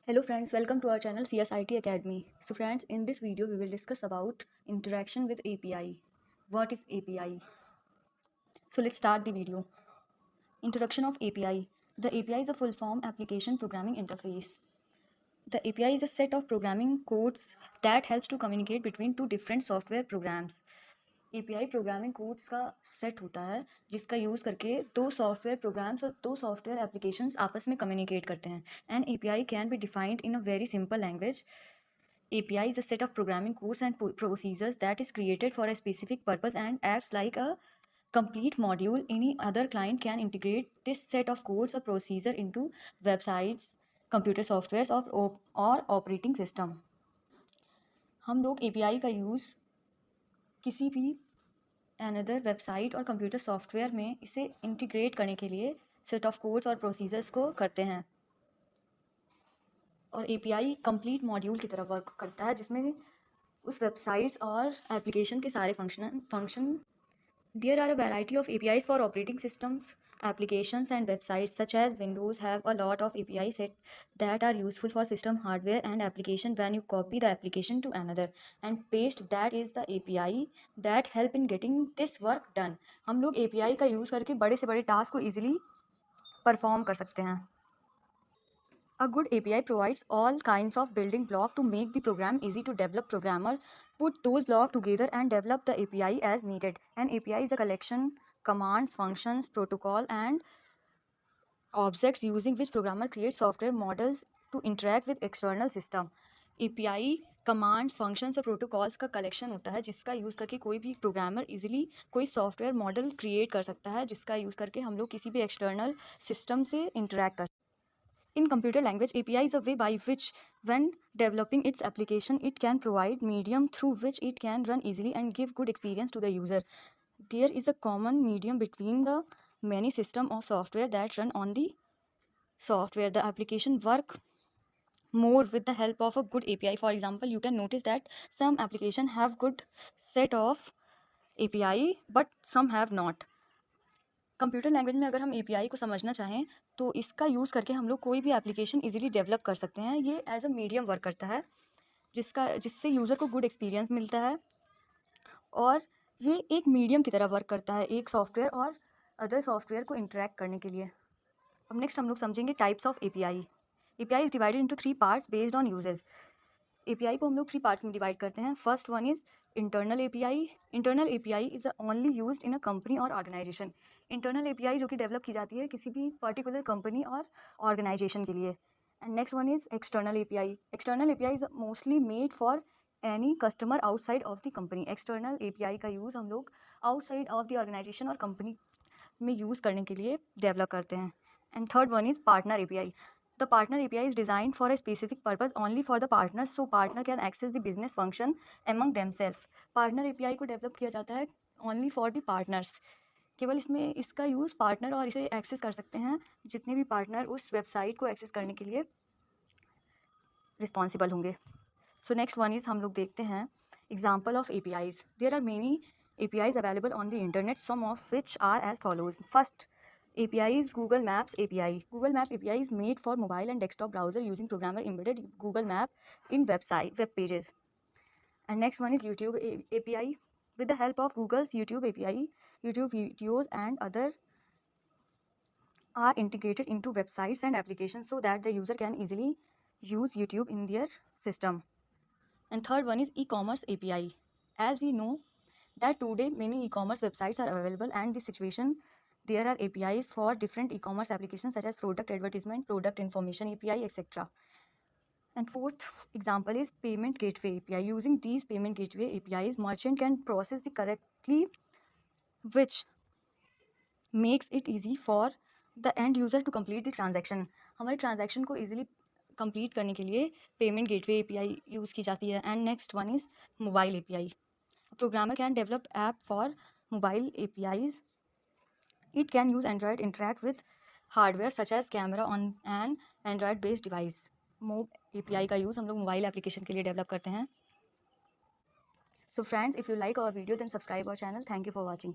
Hello friends, welcome to our channel CSIT Academy. So friends, in this video we will discuss about interaction with API. What is API? So let's start the video. Introduction of API. The API is a full form application programming interface. The API is a set of programming codes that helps to communicate between two different software programs. API programming codes का set होता है जिसका use करके दो software programmes और दो software applications आपस में कम्युनिकेट करते हैं. And API can be defined in a very simple language. API is a set of programming codes and procedures that is created for a specific purpose and acts like a complete module. Any other client can integrate this set of codes or procedure into websites, computer softwares or operating system. हम लोग API का use किसी भी another website और computer software में इसे integrate करने के लिए सेट ऑफ कोड्स और प्रोसीजर्स को करते हैं. और API कंप्लीट मॉड्यूल की तरह वर्क करता है जिसमें उस वेबसाइट्स और एप्लीकेशन के सारे function. There are a variety of APIs for operating systems, applications and websites such as Windows have a lot of API set that are useful for system hardware and application. When you copy the application to another and paste, that is the API that help in getting this work done. हम लोग API का use करके बड़े से बड़े task को easily perform कर सकते हैं. A good API provides all kinds of building blocks to make the program easy to develop. Programmer put those blocks together and develop the API as needed. An API is a collection commands, functions, protocol and objects using which programmer creates software models to interact with external system. API commands functions और protocols का collection होता है जिसका use करके कोई भी programmer easily कोई software model create कर सकता है जिसका यूज़ करके हम लोग किसी भी एक्सटर्नल सिस्टम से इंटरेक्ट कर. In computer language, API is a way by which, when developing its application, it can provide medium through which it can run easily and give good experience to the user. There is a common medium between the many systems of software that run on the software. The application work more with the help of a good API. For example, you can notice that some application have good set of API, but some have not. Computer language में अगर हम API को समझना चाहें तो इसका use करके हम लोग कोई भी एप्लीकेशन इजीली डेवलप कर सकते हैं. ये एज अ मीडियम वर्क करता है जिससे यूज़र को गुड एक्सपीरियंस मिलता है और ये एक मीडियम की तरह वर्क करता है एक सॉफ्टवेयर और अदर सॉफ्टवेयर को इंटरेक्ट करने के लिए. अब नेक्स्ट हम लोग समझेंगे types of API. API is divided into 3 parts based on uses. API को हम लोग 3 पार्ट्स में डिवाइड करते हैं. First one is internal API. Internal API is only used in a company और ऑर्गेनाइजेशन. इंटरनल API जो कि डेवलप की जाती है किसी भी पर्टिकुलर कंपनी और ऑर्गेनाइजेशन के लिए. And next one is external API. External API is mostly made for any customer outside of the company. External API का यूज़ हम लोग आउटसाइड ऑफ द ऑर्गेनाइजेशन और कंपनी में यूज़ करने के लिए डेवलप करते हैं. And third one is partner API. The partner API is designed for a specific purpose only for the partners, so partner can access the business function among themselves. Partner API को develop किया जाता है only for the partners. केवल इसमें इसका use partner और इसे access कर सकते हैं जितने भी पार्टनर उस वेबसाइट को एक्सेस करने के लिए रिस्पॉन्सिबल होंगे. सो नेक्स्ट वन इज़ हम लोग देखते हैं example of APIs. There are many APIs available on the internet, some of which are as follows. First API is Google Maps API. Google Map API is made for mobile and desktop browser using programmer embedded Google Map in web pages. And next one is YouTube API. With the help of Google's YouTube API, YouTube videos and other are integrated into websites and applications so that the user can easily use YouTube in their system. And third one is e-commerce API. As we know that today many e-commerce websites are available and the situation there are APIs for different e-commerce applications such as product advertisement, product information API, etc. And fourth example is payment gateway API. Using these payment gateway APIs, merchant can process the correctly, which makes it easy for the end user to complete the transaction. हमारे transaction को easily complete करने के लिए payment gateway API use की जाती है. And next one is mobile API. A programmer can develop app for mobile APIs. It can use Android interact with hardware such as camera on an Android based device. Mob API का use हम लोग mobile application के लिए develop करते हैं. So friends, if you like our video then subscribe our channel. Thank you for watching.